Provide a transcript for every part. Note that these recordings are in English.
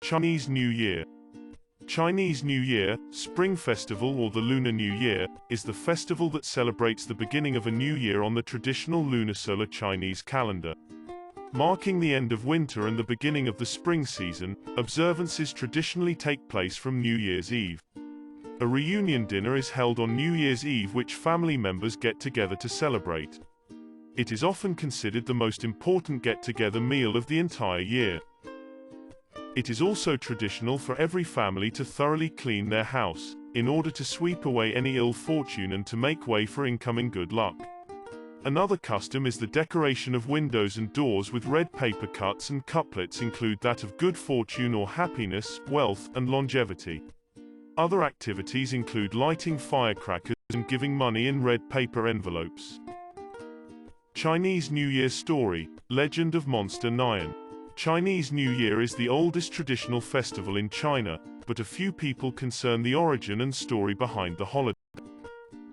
Chinese New Year. Chinese New Year, Spring Festival or the Lunar New Year, is the festival that celebrates the beginning of a new year on the traditional lunisolar Chinese calendar. Marking the end of winter and the beginning of the spring season, observances traditionally take place from New Year's Eve. A reunion dinner is held on New Year's Eve which family members get together to celebrate. It is often considered the most important get-together meal of the entire year. It is also traditional for every family to thoroughly clean their house, in order to sweep away any ill fortune and to make way for incoming good luck. Another custom is the decoration of windows and doors with red paper cuts, and couplets include that of good fortune or happiness, wealth, and longevity. Other activities include lighting firecrackers and giving money in red paper envelopes. Chinese New Year story, Legend of Monster Nyan. Chinese New Year is the oldest traditional festival in China, but a few people concern the origin and story behind the holiday.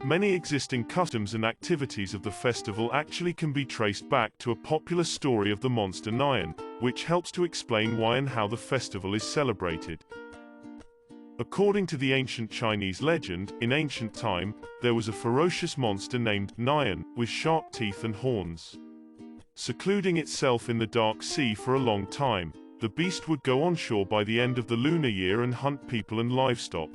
Many existing customs and activities of the festival actually can be traced back to a popular story of the monster Nyan, which helps to explain why and how the festival is celebrated. According to the ancient Chinese legend, in ancient time, there was a ferocious monster named Nyan, with sharp teeth and horns. Secluding itself in the dark sea for a long time, the beast would go onshore by the end of the lunar year and hunt people and livestock.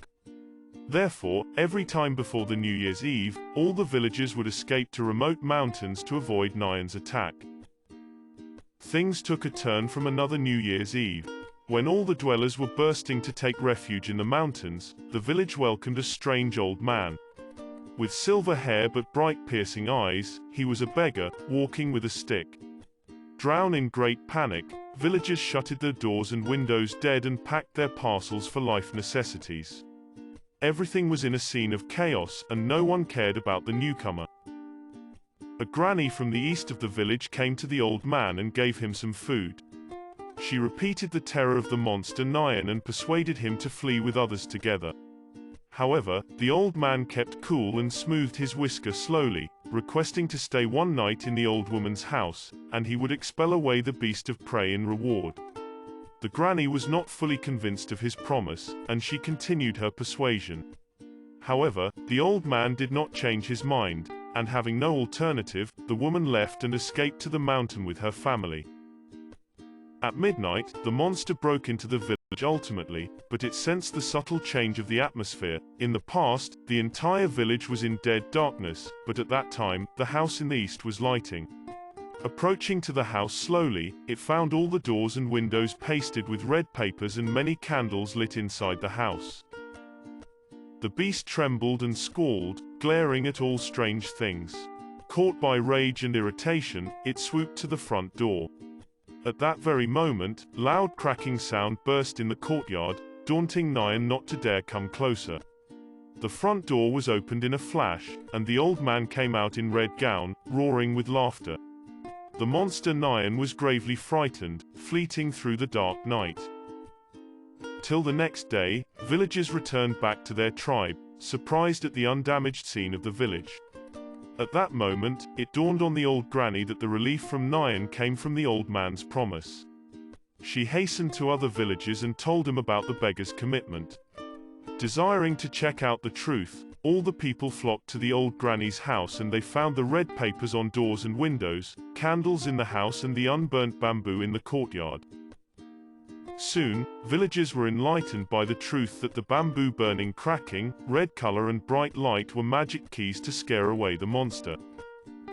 Therefore, every time before the New Year's Eve, all the villagers would escape to remote mountains to avoid Nyan's attack. Things took a turn from another New Year's Eve. When all the dwellers were bursting to take refuge in the mountains, the village welcomed a strange old man. With silver hair but bright piercing eyes, he was a beggar, walking with a stick. Drowned in great panic, villagers shuttered their doors and windows dead and packed their parcels for life necessities. Everything was in a scene of chaos, and no one cared about the newcomer. A granny from the east of the village came to the old man and gave him some food. She repeated the terror of the monster Nyan and persuaded him to flee with others together. However, the old man kept cool and smoothed his whisker slowly, requesting to stay one night in the old woman's house, and he would expel away the beast of prey in reward. The granny was not fully convinced of his promise, and she continued her persuasion. However, the old man did not change his mind, and having no alternative, the woman left and escaped to the mountain with her family. At midnight, the monster broke into the village ultimately, but it sensed the subtle change of the atmosphere. In the past, the entire village was in dead darkness, but at that time, the house in the east was lighting. Approaching to the house slowly, it found all the doors and windows pasted with red papers and many candles lit inside the house. The beast trembled and squalled, glaring at all strange things. Caught by rage and irritation, it swooped to the front door. At that very moment, loud cracking sound burst in the courtyard, daunting Nyan not to dare come closer. The front door was opened in a flash, and the old man came out in red gown, roaring with laughter. The monster Nyan was gravely frightened, fleeting through the dark night. Till the next day, villagers returned back to their tribe, surprised at the undamaged scene of the village. At that moment, it dawned on the old granny that the relief from Nyan came from the old man's promise. She hastened to other villagers and told them about the beggar's commitment. Desiring to check out the truth, all the people flocked to the old granny's house, and they found the red papers on doors and windows, candles in the house, and the unburnt bamboo in the courtyard. Soon, villagers were enlightened by the truth that the bamboo burning, cracking, red color and bright light were magic keys to scare away the monster.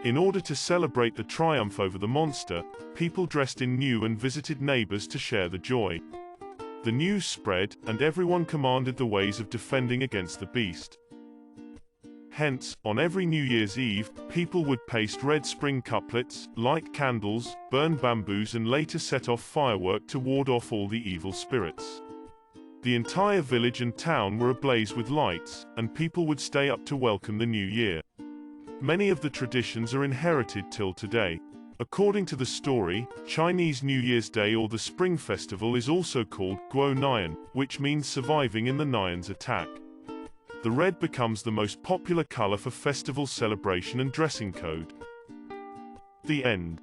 In order to celebrate the triumph over the monster, people dressed in new and visited neighbors to share the joy. The news spread, and everyone commanded the ways of defending against the beast. Hence, on every New Year's Eve, people would paste red spring couplets, light candles, burn bamboos, and later set off firework to ward off all the evil spirits. The entire village and town were ablaze with lights, and people would stay up to welcome the new year. Many of the traditions are inherited till today. According to the story, Chinese New Year's Day or the Spring Festival is also called Guo Nyan, which means surviving in the Nyan's attack. The red becomes the most popular color for festival celebration and dressing code. The end.